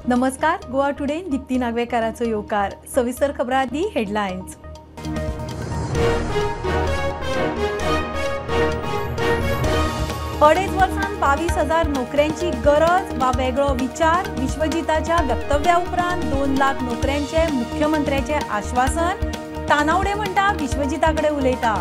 नमस्कार. गोवा टुडे दीप्ती नागवेकाराचो येवकार. सविस्तर खबरां आदी हेडलायन्स. अडेच वर्सांत 22,000 नोकऱ्यांची गरज वा वेगळो विचार. विश्वजिताच्या वक्तव्या उपरांत 2 लाख नोकऱ्यांचे मुख्यमंत्र्याचे आश्वासन. तानावडे म्हणटा विश्वजिता कडेन उलयता.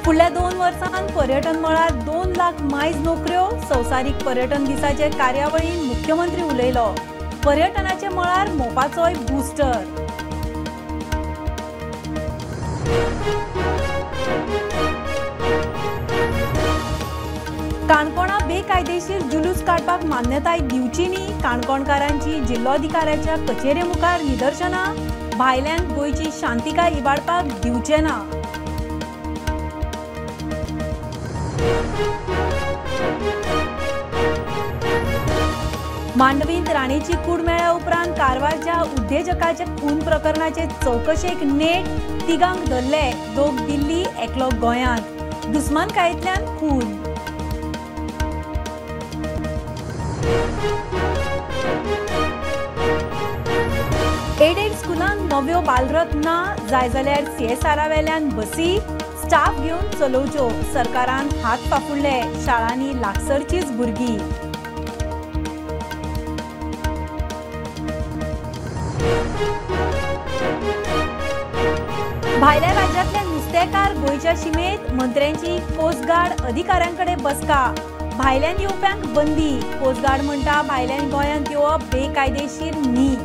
फुडल्या 2 वर्सांत पर्यटन मळार 2 लाख मायज नोकऱ्यो. संवसारीक पर्यटन दिसाचे कार्यावळीन मुख्यमंत्री उलयलो. पर्यटनाचे मळार मोपाचोय बुस्टर. काणकोणा बेकायदेशीर जुलूस काडपाक मान्यताय दिवची न्ही. काणकोणकारांची जिल्लोधिकाऱ्याच्या कचेरे मुखार निदर्शनां. भायल्यांक गोंयची शांतिकाय इबाडपाक दिवचे ना. मांडवींत राणेची कूड मेळ्या उपरांत कारवारच्या उद्देजकाचे खून प्रकरणाचे चौकशेक नेट. 3 धरले. 2 दिल्ली, एकलो गोंयांत. दुस्मानकायेंतल्यान खून. एडेड स्कुलांत नव्यो बालरथ ना. जाय जाल्यार CSR वेल्यान बसी. स्टाफ घेवन चलोवच्यो. सरकारान हात फाफुडले. शाळांनी लागसरचीच भुरगीं. भायल्या राज्यांतले नुस्तेकार गोंयच्या शिमेत. मंत्र्यांची कोस्टगार्ड अधिकाऱ्यांकडे बसका. भायल्यान येवप्यांक बंदी. कोस्टगार्ड म्हणटा भायल्यान गोंयांत येवप बेकायदेशीर न्ही.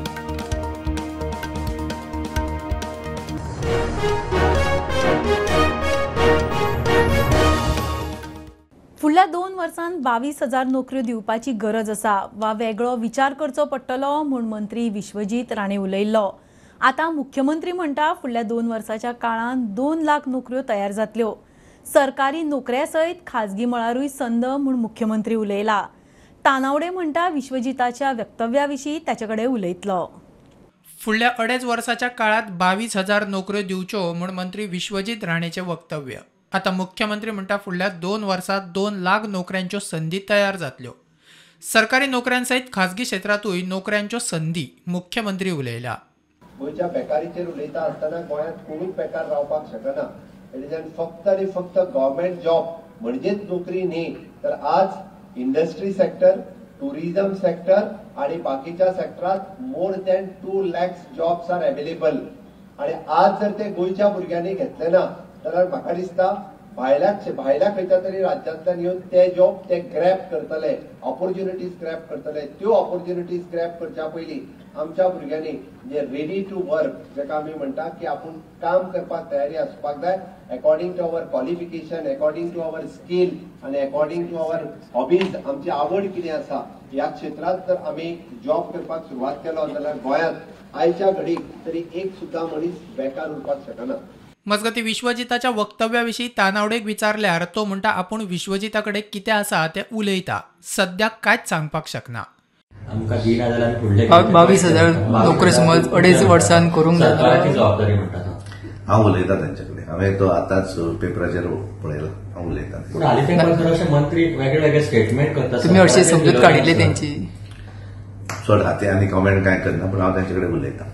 फुडल्या 2 वर्सांत 22,000 नोकऱ्यो दिवपाची गरज आसा वा वेगळो विचार करचो पडटलो म्हूण मंत्री विश्वजीत राणे उलयल्लो. आतां मुख्यमंत्री म्हणटा फुडल्या 2 वर्साच्या काळांत 2 लाख नोकऱ्यो तयार जातल्यो. सरकारी नोकऱ्या सयत खाजगी मळारूय संद म्हूण मुख्यमंत्री उलयला. तानावडे म्हणटा विश्वजिताच्या वक्तव्या विशीं ताचे कडेन उलयतलो. फुडल्या अडेच वर्साच्या काळात 22,000 नोकऱ्यो दिवच्यो म्हूण मंत्री विश्वजीत राणेचे वक्तव्य. आता मुख्यमंत्री म्हणटा फुडल्या 2 वर्सांत 2 लाख नोकऱ्यांच्यो संदी तयार जातल्यो. सरकारी नोकऱ्यांसयत खाजगी क्षेत्रातूय नोकऱ्यांच्यो संदी. मुख्यमंत्री उलयला. गोंयच्या बेकारीचेर उलयता आसतना गोंयांत कोणूच बेकार रावपाक शकना. तेजेन फक्त आनी फक्त गव्हर्मेंट जॉब म्हणजेच नोकरी न्ही, तर आज इंडस्ट्री सेक्टर, टुरिझम सेक्टर आणि बाकीच्या सेक्टरात more than 2 lakhs jobs are available. आणि आज जर ते गोंयच्या भुरग्यांनी घेतले ना जाल्यार म्हाका दिसता भायल्या खंयच्या तरी राज्यांतल्यान येवन ते जॉब ते ग्रॅब करतले, ऑपॉर्च्युनिटीज ग्रॅब करतले. त्यो ऑपॉर्च्युनिटीज ग्रॅब करच्या पयलीं आमच्या भुरग्यांनी जे रेडी टू वर्क, जेका आमी म्हणटा की आपूण काम करपाक तयारी आसपाक जाय, according to our qualification, according to our skill आणि अकॉर्डिंग टू अवर हॉबीज, आमची आवड कितें आसा ह्या क्षेत्रात जर आमी जॉब करपाक सुरवात केलो जाल्यार गोंयांत आयच्या घडीक तरी एक सुद्धा मनीस बेकार उरपाक शकना. मजगती विश्वजिताच्या वक्तव्याविषयी तानावडेक विचारल्यार तो म्हणटा आपूण विश्वजिता कडेन कितें आसा तें उलयता. सद्याक कांयच सांगपाक शकना. 22,000 नोकऱ्यो समज अडेच वर्सांत करूंक जाता. हांव उलयतां तांचे कडेन. हांवें तो आतांच पेपराचेर पळयला. हांव उलयतां. मंत्री वेगळे वेगळे स्टेटमेंट करतात. तुमी हरशी समजूत काडिल्ली तेंची. चड हाती आनी कमेंट कांय करना, पूण हांव तांचे कडेन उलयतां.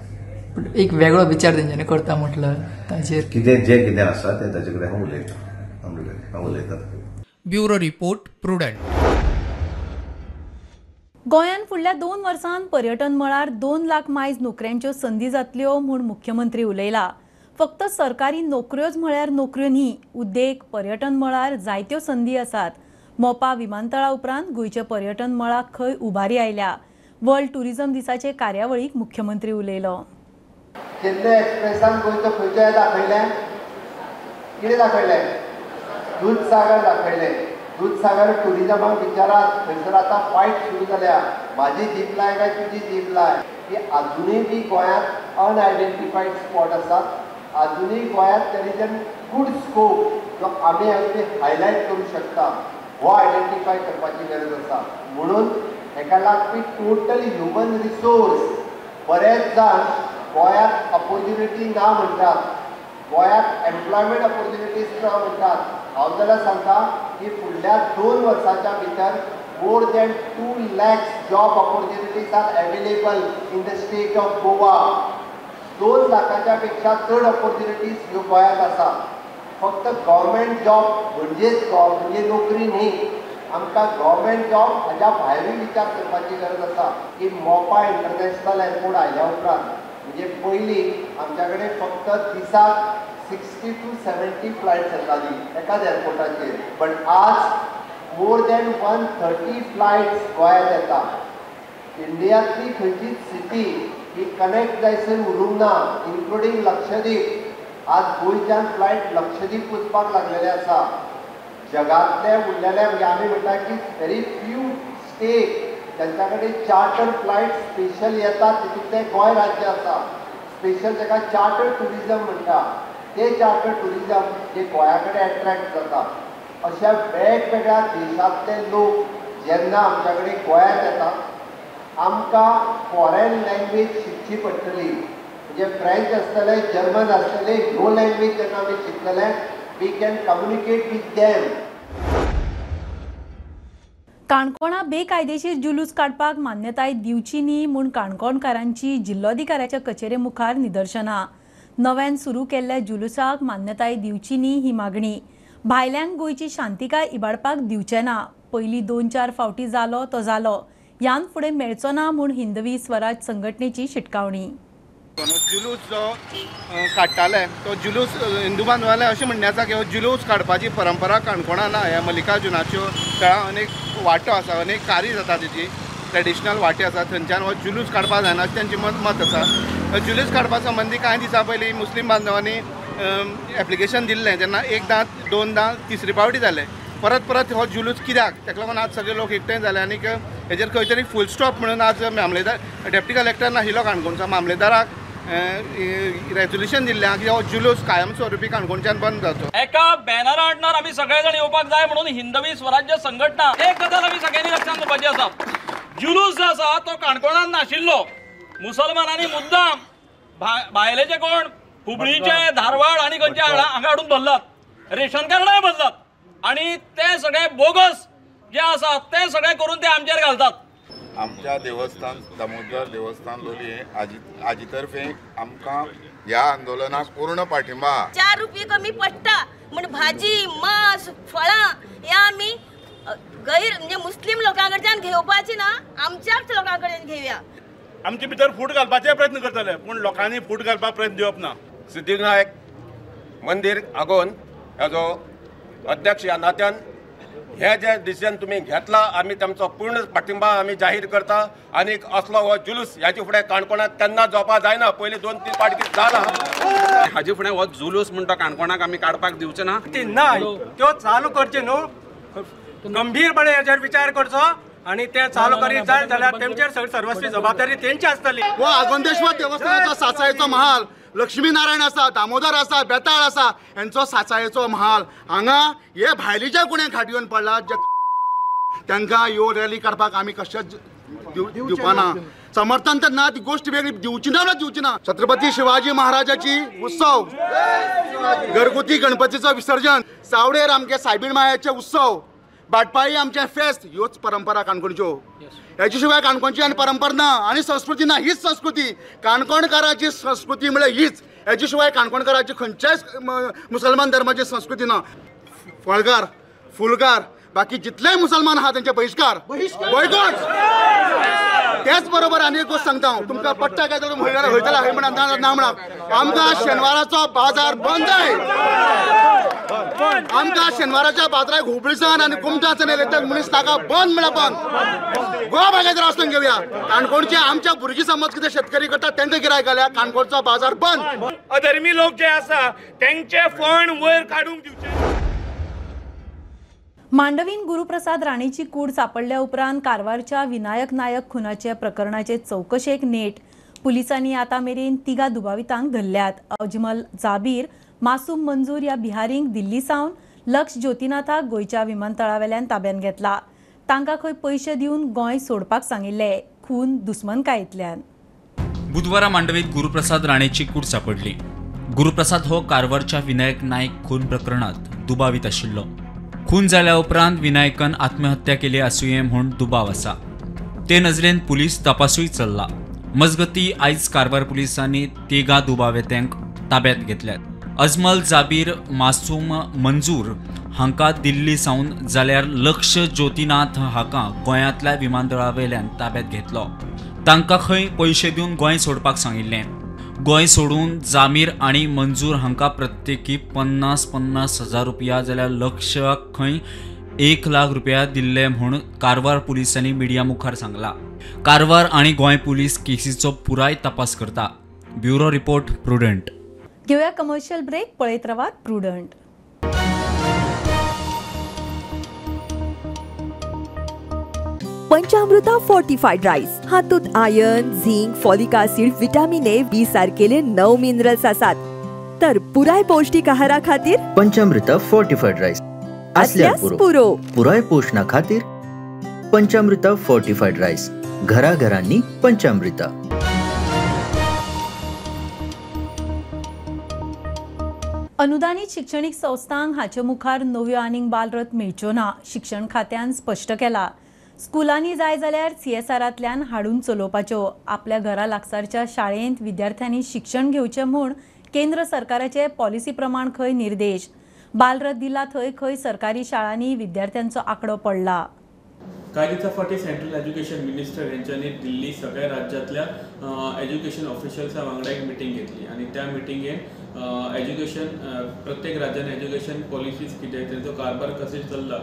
एक वेगळो विचार तेंच्यांनी करता म्हटलं ताचेर कितें आसा तें ताचे कडेन हांव उलयतां. Bureau report prudent. गोंयांत फुडल्या 2 वर्सांत पर्यटन मळार 2 लाख मायज नोकऱ्यांच्यो संदी जातल्यो म्हूण मुख्यमंत्री उलयला. फक्त सरकारी नोकऱ्योच म्हळ्यार नोकऱ्यो न्ही. उद्देग, पर्यटन मळार जायत्यो संदी आसात. मोपा विमानतळा उपरांत गोंयचे पर्यटन मळाक खंय उबारी आयल्या. वर्ल्ड टुरिझम दिसाचे कार्यावळीक मुख्यमंत्री उलयलो. चेन्नई एक्सप्रेसान गोंयचो खंयचें दाखयलें? कितें दाखयलें? दूधसागर दाखयलें. दूधसागर टुरिझमाक विचारात, थंयसर आतां फायट सुरू जाल्या. म्हाजी जीप लाय काय तुजी जीप लाय, की अजुनूय बी गोंयांत अनआयडेंटिफायड स्पॉट आसात. अजुनूय गोंयांत there is an good scope जो आमी हायलायट करूं शकता. हो आयडेंटिफाय करपाची गरज आसा. म्हणून हेका लागपी टोटल ह्युमन रिसोर्स बरेच जाण गोंयांत ऑपॉर्च्युनिटी ना म्हणटात. गोंयांत एम्प्लॉयमेंट ऑपॉर्च्युनिटीज म्हणटात, हांव जाल्यार सांगता की फुडल्या 2 वर्सांच्या भितर more than 2 lakhs job opportunities are available in the state of Goa. 2 लाखाच्या पेक्षा चड ऑपॉर्च्युनिटीज ह्यो गोंयांत आसा. फक्त गव्हर्मेंट जॉब म्हणजे नोकरी न्ही, आमकां गव्हर्मेंट जॉब हाच्या भायरूय विचार करपाची गरज आसा. की मोपा इंटरनॅशनल एअरपोर्ट आयल्या उपरांत म्हणजे पयलीं आमच्या कडेन फक्त दिसाक 60 to 70 फ्लायट्स येताली एकाच एअरपोर्टाचेर, बट आज more than 130 फ्लायट्स गोंयांत येता. इंडियांतली खंयचीच सिटी ही कनेक्ट जायसर उरूंक ना, इन्क्लुडींग लक्षद्वीप. आज गोंयच्यान फ्लायट लक्षद्वीप वचपाक लागलेले आसा. जगांतले उरलेले म्हणजे आमी म्हणटा की व्हेरी फ्यू स्टेट जांच्या कडेन चार्टर फ्लायट स्पेशल येतात, तितूंतले गोंय राज्य आसा. स्पेशल जाका चार्टर टुरिजम म्हणटा, ते चार्टर टुरिजम जे गोंया कडेन एट्रॅक्ट जाता. अशा वेगवेगळ्या देशांतले लोक जेन्ना आमच्या कडेन गोंयांत येतात, आमकां फॉरेन लँग्वेज शिकची पडटली. म्हणजे फ्रेंच आसतलें, जर्मन आसतलें, ह्यो लँग्वेज जेन्ना आमी शिकतले, we can communicate with them. काणकोणा बेकायदेशीर जुलूस काडपाक मान्यताय दिवची न्ही म्हूण काणकोणकारांची जिल्लोधिकाऱ्याच्या कचेरे मुखार निदर्शनां. नव्यान सुरू केल्ल्या जुलूसाक मान्यताय दिवची न्ही ही मागणी. भायल्यांक गोंयची शांतिकाय इबाडपाक दिवचे ना. पयलीं 2-4 फावटी जालो तो जालो, ह्यान फुडें मेळचो ना म्हूण हिंदवी स्वराज संघटनेची शिटकावणी. जुलूस जो काडटाले तो जुलूस हिंदू बांदवाले अशें म्हणणे आसा की हो जुलूस काडपाची परंपरा काणकोणा ना. ह्या मल्लिकार्जुनाच्यो थळां अनेक वाटो आसा, अनेक कार्य जाता तेजी ट्रेडिशनल वाटे आसा, थंयच्यान हो जुलूस काडपाक जायना अशें तेंचें मत आसा. जुलूस काडपा संबंदी कांय दिसां पयलीं मुस्लीम बांदवांनी एप्लिकेशन दिल्लें, जेन्ना 1दा 2दा 3री फावटी जालें. परत हो जुलूस कित्याक, ताका लागून आज सगळे लोक एकठांय जाले आनीक हेजेर खंय तरी फूल स्टॉप म्हणून आज मामलेदार डेप्टी कलेक्टर नाशिल्लो काणकोणचो, मामलेदाराक रेझोल्युशन दिल्लें की हो जुलूस कायमस्वरुपी काणकोणच्यान बंद जावचो. एका बॅनरा आडणार आमी सगळे जाण येवपाक जाय म्हणून हिंदवी स्वराज्य संघटना एक गजाल आमी सगळ्यांनी लक्षांत दवरपाची आसा. जुलूस जो आसा तो काणकोणांत नाशिल्लो. मुसलमानांनी मुद्दाम भायलेचे कोण हुबळीचे, धारवाड आनी खंयचे हांगा हाडून भरलात, रेशन कार्डाय भरलात आनी ते सगळे बोगस जे आसा ते सगळे करून ते आमचेर घालतात. आमच्या देवस्थान दामोदर देवस्थान लोलये हाजी तर्फे आमकां ह्या आंदोलनाक पूर्ण पाठिंबा. 4 रुपये कमी पडटा म्हण भाजी, मांस, फळां हे आमी म्हणजे मुस्लीम लोकां कडच्यान घेवपाची ना, आमच्याच लोकां कडेन घेवया. आमचे भितर फूट घालपाचे प्रयत्न करतले पूण लोकांनी फूट घालपाक प्रयत्न दिवप ना. सिद्धिविनायक मंदिर आगोवन हेजो अध्यक्ष ह्या नात्यान हे जे डिसिजन तुमी घेतला आमी तांचो पूर्ण पाठिंबा आमी जाहीर करता. आनीक असलो हो जुलूस ह्याचे फुडें काणकोणांत केन्ना जावपा जायना. पयलीं 2-3 फावटी जाला, हाजे फुडें हो जुलूस म्हणटा काणकोणाक आमी काडपाक दिवचे ना. ना त्यो चालू करचे न्हू, गंभीरपणे हेचेर विचार करचो आणि ते चालू करीत जाय जाल्यार तेंचेर सर्वस्वी जबाबदारी तेंची आसतली. हो आगोंदेश्वर देवस्थानाचो साचायेचो महाल, लक्ष्मी नारायण आसा, दामोदर आसा, बेताळ आसा, हेंचो साचायेचो महाल. हांगा हे भायली जे गुणे घाटयेवन पडला जे तांकां ह्यो रॅली काडपाक आमी कशेंच दिवपाना. समर्थन तर ना, ती गोष्ट वेगळी, दिवची ना. छत्रपती शिवाजी महाराजाची उत्सव, घरगुती गणपतीचं विसर्जन, सावडेर आमचे सायबीण मायाचे उत्सव, भाटपाळी आमचे फेस्त, ह्योच परंपरा काणकोणच्यो. ह्याच्या शिवाय काणकोणची आनी परंपरा ना आनी संस्कृती ना. हीच संस्कृती काणकोणकाराची संस्कृती म्हळ्यार हीच. हेच्या शिवाय काणकोणकाराची खंयच्याच मुसलमान धर्माची संस्कृती ना. फळकार, फुलकार, बाकी जितलेय मुसलमान आहात त्यांचे बहिष्कार, बोयकॉट. त्याच बरोबर आनी एक गोष्ट सांगता, तुमकां पट्टा काय तर हयतला हय म्हणून ना म्हणा. आमकां शेनवाराचो बाजार बंद जाय. आमकां शेनवाराच्या बाजाराक हुबळीसान आनी कुमठासान येता मनीस नाका, बंद म्हळ्यार बंद. गोवा बागायदार आसून घेवया. काणकोणचे आमच्या भुरगीं समज कितें शेतकरी करतात तांकां गिरायक घाल्या. काणकोणचो बाजार बंद. अधर्मी लोक जे आसा तेंचे फंड वयर काडूंक दिवचे. मांडवीन गुरुप्रसाद राणेची कूड सापडल्या उपरांत कारवारच्या विनायक नायक खुनाच्या प्रकरणाचे चौकशेक नेट. पुलिसांनी आता मेरेन 3 दुबावितांक धरल्यात. अजमल जाबीर, मासूम मंजूर ह्या बिहारींक दिल्ली सावन लक्ष ज्योतिनाथाक गोंयच्या विमानतळावेल्यान ताब्यात घेतला. तांकां खंय पयशे दिवन गोंय सोडपाक सांगिल्ले. खून दुस्मनकायेंतल्यान. बुधवारा मांडवीत गुरुप्रसाद राणेची कूड सापडली. गुरुप्रसाद हो कारवारच्या विनायक नाईक खून प्रकरणात दुबावीत आशिल्लो. खून जाल्या उपरांत विनायकन आत्महत्या केली आसुये म्हूण दुबाव आसा. ते नजरेन पुलीस तपासूय चल्ला. मजगती आयज कारवार पुलिसांनी तिगा दुबावेत्यांक ताब्यात घेतल्यात. अजमल जाबीर मासूम मंजूर हांकां दिल्ली सावन जाल्यार लक्ष ज्योतिनाथ हाका गोंयांतल्या विमानतळावेल्यान ताब्यात घेतलो. तांकां खंय पयशे दिवन गोंय सोडपाक सांगिल्लें. गोंय सोडून जामीर आनी मंजूर हांकां प्रत्येकी 50,000 रुपया जाल्यार लक्षाक खंय 1,00,000 रुपया दिल्ले म्हूण कारवार पुलिसांनी मिडिया मुखार सांगला. कारवार आनी गोंय पुलीस केसीचो पुराय तपास करता. Bureau report Prudent. घेऊया कमर्शियल ब्रेक. पळयत रावात प्रुडंट. पंचामृता फोर्टिफाईड राईस हातूंत iron, zinc, folic acid, vitamin A, B सारकेले 9 मिनरल्स आसात. तर पुराय पौष्टिक आहारा खातीर पंचामृता फोर्टिफाईड राईस असल्यार पुरो. पुराय पोषणा खातीर पंचामृता फोर्टिफाईड राईस. घराघरांनी पंचामृता. अनुदानित शैक्षणिक संस्थांक हाचे मुखार नव्यो आनीक बालरथ मेळच्यो ना. शिक्षण खात्यान स्पश्ट केला. स्कुलांनी जाय जाल्यार CSRांतल्यान हाडून चलोवपाच्यो. आपल्या घरा लागसारच्या शाळेंत विद्यार्थ्यांनी शिक्षण घेवचें म्हूण केंद्र सरकाराचे पॉलिसी प्रमाण खंय निर्देश. बालरथ दिला थंय खंय सरकारी शाळांनी विद्यार्थ्यांचो आंकडो पडला. कांय दिसा फाटीं सेंट्रल एज्युकेशन मिनिस्टर हेंच्यांनी दिल्ली सगळ्या राज्यांतल्या एज्युकेशन ऑफिशियल्सां वांगडा एक मिटींग घेतली आनी त्या मिटींगेन एज्युकेशन प्रत्येक राज्यान एज्युकेशन पॉलिसीज कितें तेंचो कारभार कशें चल्ला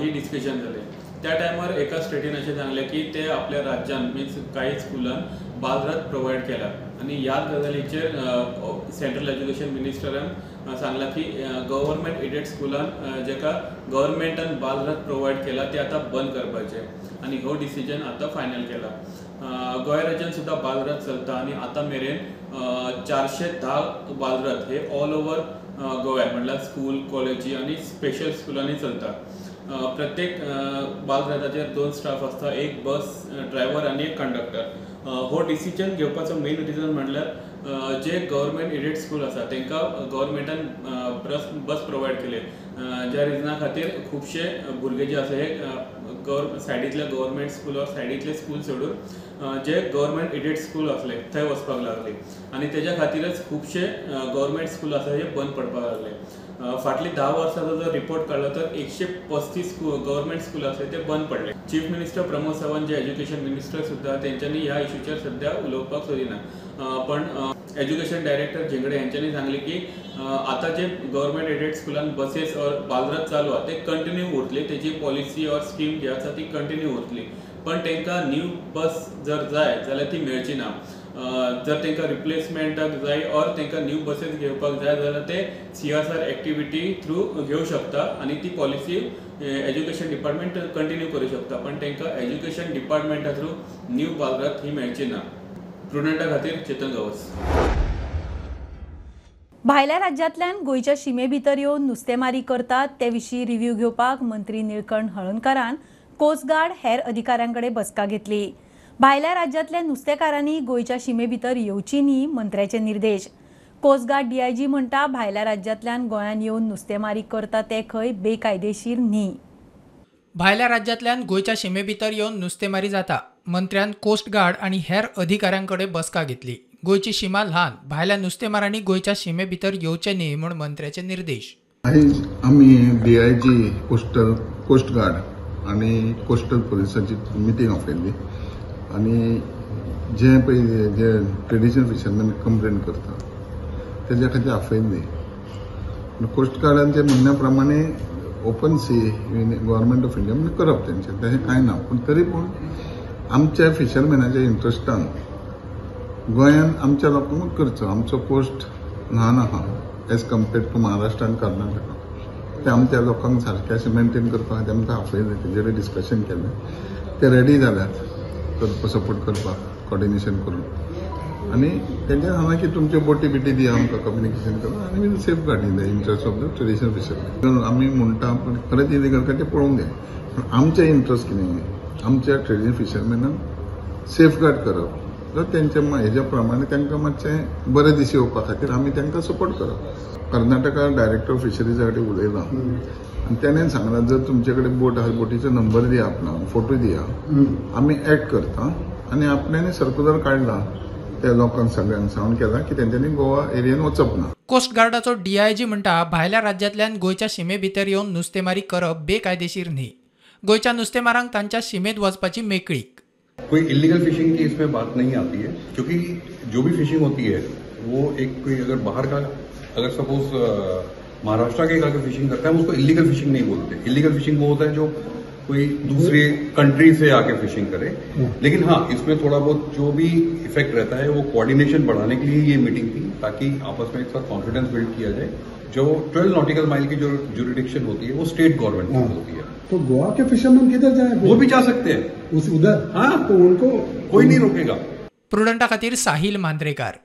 ही डिस्कशन जालें. त्या टायमार एका स्टेटीन अशें सांगलें की ते आपल्या राज्यान मीन्स कांय स्कुलान बालरथ प्रोवायड केला आनी ह्याच गजालीचेर सेंट्रल एज्युकेशन मिनिस्टरान सांगलां की गव्हर्मेंट एडेड स्कुलान जेका गव्हर्मेंटान बालरथ प्रोवायड केला ते आतां बंद करपाचे आनी हो डिसिजन आतां फायनल केला. गोंय राज्यान सुद्दां बालरथ चलता आनी आतां मेरेन 410 बालरथ हे ऑल ओवर गोव्यात म्हणल्यार स्कूल, कॉलेजी आनी स्पेशल स्कुलांनी चलता. प्रत्येक बालरथाचेर 2 स्टाफ आसता, एक बस ड्रायव्हर आनी एक कंडक्टर. हो डिसिजन घेवपाचो मेन रिजन म्हणल्यार जे गव्हर्मेंट एडेड स्कूल आसा तांकां गव्हर्मेंटान बस प्रोवायड केले. ज्या रिजना खातीर खुबशे भुरगे जे आसा हे सायडींतल्या गव्हर्मेंट स्कूल वा सायडींतले स्कूल सोडून जे गव्हर्मेंट एडेड स्कूल आसले थंय वचपाक लागले आनी तेज्या खातीरच खुबशे गव्हर्मेंट स्कूल आसा हे बंद पडपाक लागले. फाटली 10 वर्सांचो जर रिपोर्ट काडलो तर 135 गव्हर्मेंट स्कूल आसा ते बंद पडले. चीफ मिनिस्टर प्रमोद सावंत जे एज्युकेशन मिनिस्टर सुद्दां तेंच्यांनी ह्या इश्यूचेर सद्या उलोवपाक सोदिना. पण एज्युकेशन डायरेक्टर झेंगडे हेंच्यांनी सांगले की आतां जे गव्हर्मेंट एडेड स्कुलान बसेस और बालरथ चालू आहा ते कंटिन्यू उरतली. तेजी पॉलिसी और स्कीम जी आसा ती कंटिन्यू उरतली. पण तांकां न्यू बस जर जाय जाल्यार ती मेळची ना. जर तांकां रिप्लेसमेंटाक जाय और तांकां न्यू बसेस घेवपाक जाय जाल्यार ते CSR एक्टिविटी थ्रू घेवं शकता आनी ती पॉलिसी एज्युकेशन डिपार्टमेंट कंटिन्यू करूं शकता. पण तांकां एज्युकेशन डिपार्टमेंटा थ्रू न्यू बालरथ ही मेळची ना. प्रुडंटा खातीर चेतन गावस. भायल्या राज्यांतल्यान गोंयच्या शिमे भितर येवन नुस्तेमारी करतात ते विशीं रिव्ह्यू घेवपाक मंत्री निळकंठ हळर्णकारान कोस्टगार्ड हेर अधिकाऱ्यांकडे बसका घेतली. भायल्या राज्यांतल्या नुस्तेकारांनी गोंयच्या शिमे भितर येवची न्ही मंत्र्याचे निर्देश. कोस्टगार्ड DIG म्हणटा भायल्या राज्यांतल्यान गोंयांत येवन नुस्तेमारी करता ते खंय बेकायदेशीर न्ही. भायल्या राज्यांतल्यान गोंयच्या शिमे भितर येवन नुस्तेमारी जाता. मंत्र्यान कोस्टगार्ड आनी हेर अधिकाऱ्यांकडे बसका घेतली. गोंयची शिमा ल्हान, भायल्या नुस्तेमारांनी गोंयच्या शिमे भितर येवचे न्ही म्हूण मंत्र्याचे निर्देश. आयज आमी DIG कोस्टगार्ड आनी कोस्टल पुलिसाची मिटींग आपयल्ली आनी जे पळय जे ट्रेडिशनल फिशरमॅन कंप्लेन करता तेज्या खातीर आपयल्ली. कोस्टगार्डांच्या म्हणण्या प्रमाणे open sea government of India म्हणजे करप तेंचे तशें कांय ना. पूण तरी पूण आमच्या फिशरमॅनाच्या इंट्रस्टान गोंयांत आमच्या लोकांकूच करचो. आमचो कोस्ट ल्हान आहा एज कम्पेर्ड टू महाराष्ट्र आनी कर्नाटका. ते आमच्या लोकांक सारकें अशें मेंटेन करपा खातीर आमकां आपयलें. तेजेर डिस्कशन केलें. ते रेडी जाल्यात सपोर्ट करपाक कॉर्डिनेशन करून आनी तेंचे सांगला की तुमच्यो बोटी बिटी दिया आमकां कम्युनिकेशन करपाक आनी will safeguard in the interest of the traditional fisherman. आमी म्हणटा पण खरेंच इलिगल काय ते पळोवंक जाय. पूण आमचें इंट्रस्ट कितें आमच्या ट्रेडिशनल फिशरमॅनाक सेफ गार्ड करप तर त्यांच्या हेज्या प्रमाणे तांकां मातशें बरे दीस येवपा खातीर आमी तांकां सपोर्ट करप. कर्नाटका डायरेक्टर ऑफ फिशरीजा कडेन उलयलां आनी तेणें सांगलां जर तुमचे कडेन बोट आसा बोटीचो नंबर दिया आपणाक, फोटो दिया, आमी ऍड करता. आनी आपल्यानी सर्क्युलर काडला त्या लोकांक सगळ्यांक सावन केला की तेंच्यांनी गोवा एरियेन वचप ना. कोस्ट गार्डाचो DIG म्हणटा भायल्या राज्यांतल्यान गोंयच्या शिमे भितर येवन नुस्तेमारी करप बेकायदेशीर न्ही. गोंयच्या नुस्तेमारांक तांच्या शिमेत वचपाची मेकळीक. कोई इलीगल फिशिंग की इसमें बात नहीं आती है, क्योंकि जो भी फिशिंग होती है वो एक कोई अगर बाहर का, अगर सपोज महाराष्ट्र के आके फिशिंग करता है हम उसको इलीगल फिशिंग नहीं बोलते. इलीगल फिशिंग वो होता है जो कोई दूसरे कंट्री से आके फिशिंग करे. लेकिन हाँ, इसमें थोड़ा बहुत जो भी इफेक्ट रहता है वो कोऑर्डिनेशन बढ़ाने के लिए ये मीटिंग थी, ताकि आपस में एक साथ कॉन्फिडेंस बिल्ड किया जाए. जो 12 नॉटिकल माइल की जो जुरिडिक्शन होती है वो स्टेट गवर्नमेंट की होती है. तो गोवा के फिशरमैन किधर जाए? वो भी जा सकते हैं उधर. हाँ, तो उनको कोई नहीं रोकेगा. प्रुडंटा खातीर साहिल मांद्रेकार.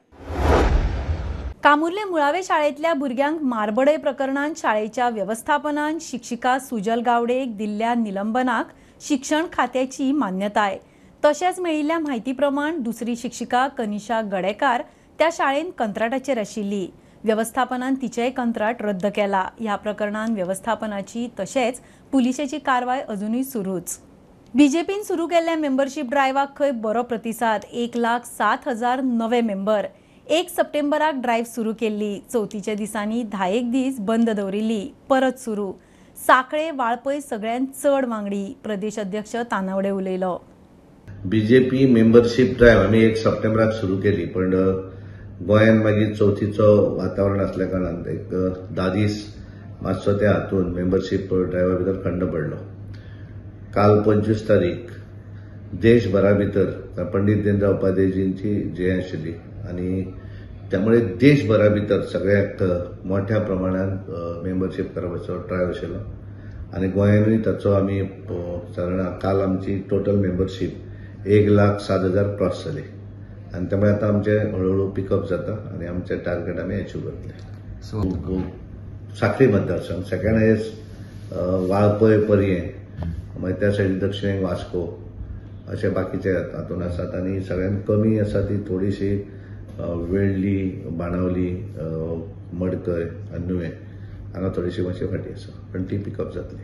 कामुर्ले मुळावे शाळेतल्या भुरग्यांक मारबडय प्रकरणात शाळेच्या व्यवस्थापनान शिक्षिका सुजल गावडेक दिल्ल्या निलंबनाक शिक्षण खात्याची मान्यताय. तशेंच मेळिल्ल्या म्हायती प्रमाण दुसरी शिक्षिका कनिशा गडेकार त्या शाळेन कंत्राटाचेर आशिल्ली. व्यवस्थापनान तिचेय कंत्राट रद्द केला. ह्या प्रकरणात व्यवस्थापनाची तशेंच पुलिशेची कारवाय अजूनय सुरूच. बीजेपीन सुरू केल्ल्या मेंबरशीप ड्रायव्हाक खंय बरो प्रतिसाद. 1,07,000 नवे मेंबर. 1 सप्टेंबराक ड्रायव्ह सुरू केल्ली. चवथीच्या दिसांनी 10 दीस बंद दवरिल्ली. परत सुरू. साखळे वाळपय सगळ्यांत चड वांगडी. प्रदेश अध्यक्ष तानावडे उलयलो. बीजेपी मेंबरशीप ड्रायव्ह आमी 1 सप्टेंबराक सुरू केली, पण गोंयांत मागीर चवथीचो वातावरण असल्या कारणान एक 10 दीस मातसो त्या हातून मेंबरशीप ड्रायव्हा भितर खंड पडलो. काल 25 तारीख देशभरा भितर पंडित दीनदयाळ उपाध्यायजींची जयंती आशिल्ली आनी त्यामुळे देशभरा भितर सगळ्यात मोठ्या प्रमाणात मेंबरशीप करपाचो ट्रायल आशिल्लो आनी गोंयानूय ताचो आमी सादारण काल आमची टोटल मेंबरशीप 1,07,000 क्रॉस जाली आनी त्यामुळे आता आमचे हळूहळू पिकअप जाता आनी आमचे टार्गेट आमी अचीव करतले. साखळी मतदारसंघ सेकंड हायेस्ट वाळपय पर्यें, मागीर त्या सायडीन दक्षिणेक वास्को अशे बाकीचे हातून आसात आनी सगळ्यांत कमी आसा ती थोडीशी वेळ्ळी, बाणावली, मडकय आनी नुवें हांगा थोडीशी मातशी फाटी आसा, पण ती पिकअप जातली.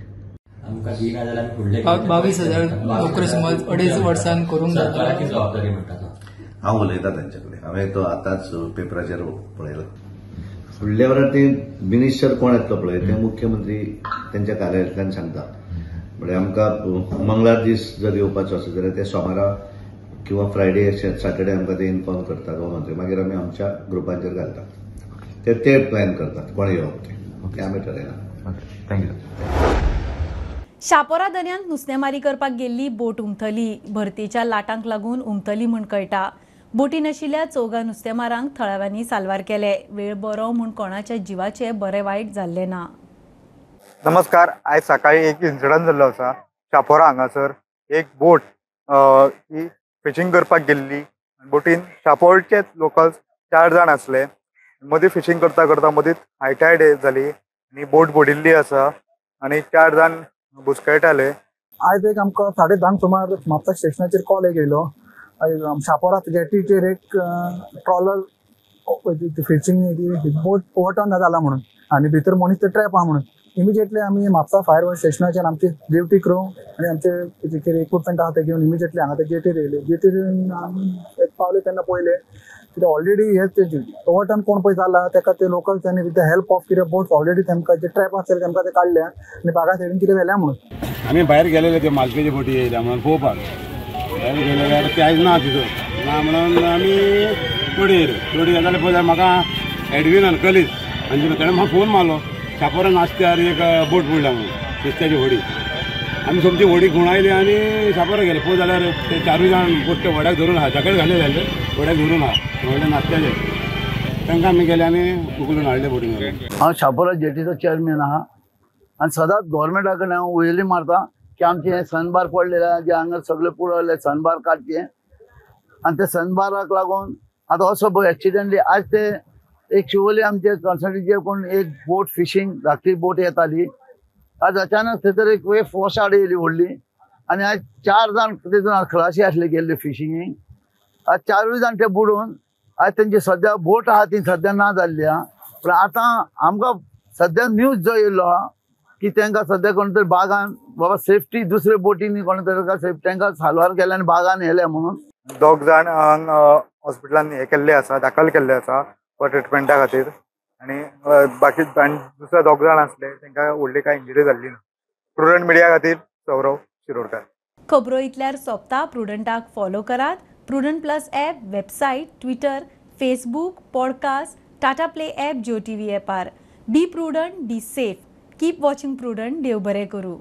22,000 नोकऱ्यो समज 2.5 वर्सान करूंक जाता. हांव उलयतां तांचे कडेन. हांवें तो आतांच पेपराचेर पळयला. फुडल्या वरार ते मिनिस्टर कोण येतलो पळय ते मुख्यमंत्री त्यांच्या कार्यालयांतल्यान सांगता. म्हणजे आमकां मंगळार दीस जर येवपाचो आसा जाल्यार ते सोमारा किंवा फ्रायडे सॅटर्डे आमकां ते इन्फॉर्म करता गृहमंत्री, मागीर आमी आमच्या ग्रुपांचेर घालतात. ते प्लॅन करतात कोण येवप ते आमी ठरयना. थँक्यू. शापोरा दर्यांत नुस्तेमारी करपाक गेल्ली बोट उमथली. भरतेच्या लाटांक लागून उमथली म्हूण कळटा. बोटीन आशिल्ल्या 4 नुस्तेमारांक थळाव्यांनी साल्वार केले. वेळ बरो म्हूण कोणाच्या जिवाचे बरे वायट जाल्ले ना. नमस्कार. आयज सकाळी एक इन्सिडंट जाल्लो आसा शापोरा हांगासर. एक बोट ही फिशिंग करपाक गेल्ली. बोटीन शापोरचेच लोकल्स 4 जाण आसले. मदीं फिशिंग करता करता मदींच हाय टायड जाली आनी बोट बुडिल्ली आसा आनी 4 जाण बुसकळटाले. आयज एक आमकां 10:30 सुमार म्हापसा स्टेशनाचेर कॉल येयलो. शापोरा जेटीचेर एक ट्रॉलर फिशिंग बोट ओवरटर्न जाला म्हणून आनी भितर मनीस ते ट्रॅप आहा म्हणून. इमिजिएटली आमी म्हापसा फायर स्टेशनाचेर आमची ड्युटी क्रू आनी आमचे इक्विपमेंट आहा ते घेवन इमिजिएटली हांगा ते जेटीर येयले. जेटीर आमी पावले तेन्ना पळयले कितें ऑलरेडी हे ओवरटर्न कोण पळय जाला तेका ते लोकल त्यांनी विथ द हेल्प ऑफ कितें बोट्स ऑलरेडी तेमकां जे ट्रॅप आसले तेमकां ते काडल्या आनी बागा सायडीन कितें व्हेल्या म्हणून. आमी भायर गेलेले ते मालकेची बोटी येयल्या म्हणून पळोवपाक. भायर गेले जाल्यार ते आयज ना तितून ना म्हणून आमी थोडी येयल्यो. थोडी जाल्यार पळय म्हाका एडवीन अनकलीस आनी ताणें म्हाका फोन मारलो शापोरा नाश्त्यार एक बोट बुडल्या म्हणून नुस्त्याची व्हडी. आमी सोमती व्हडी घुंवडायली आनी शापोरा गेले. पळय जाल्यार ते 4 जाण बोट व्हड्याक धरून आहा, जॅकेट घाले जाले व्हड्याक धरून आहा व्हडले नाश्त्याचे. तांकां आमी गेले आनी उखलून हाडले बोटीन. हांव शापोरा जेटीचो चेअरमॅन आहा आनी सदांच गव्हर्मेंटा कडेन हांव उयली मारता की आमचे सनबार पडलेले जे हांगा सगळे पुरवले सनबार काडचे आनी ते सनबाराक लागून आतां असो पळय एक्सिडेंटली आज ते एक शिवोली आमचे कॉन्सर्टीचे कोण एक बोट फिशिंग धाकटी बोट येताली. आज अचानक थंयसर एक वेव वॉश आड येयली व्हडली आनी आज 4 जाण तितून खलाशी आसले गेल्ले फिशिंगेक आज 4 जाणटे बुडून आज त्यांची सध्या बोट आहा ती सध्या ना जाल्ली आहा. पण आता आमकां सध्या न्यूज जो येयल्लो आहा की तांकां सध्या कोण तरी बागान बाबा सेफ्टी दुसरे बोटींनी कोण तरी तांकां साल्वार केल्या आनी बागान येयल्या म्हणून 2 जाण हॉस्पिटलान हे केल्ले आसा, दाखल केल्ले आसा फॉर ट्रिटमेंटा खातीर. आणि बाकी दुसरे 2 जाण आसले तांकां व्हडली कांय इंजरी जाल्ली ना. प्रुडंट मिडिया खातीर सौरव शिरोडकर. खबरो इतल्यार सोंपता. प्रुडंटाक फॉलो करात. Prudent plus app, website, Twitter, Facebook, podcast, Tata play app, Jio TV ॲपार. Be Prudent, be safe. Keep watching Prudent. देव बरें करूं.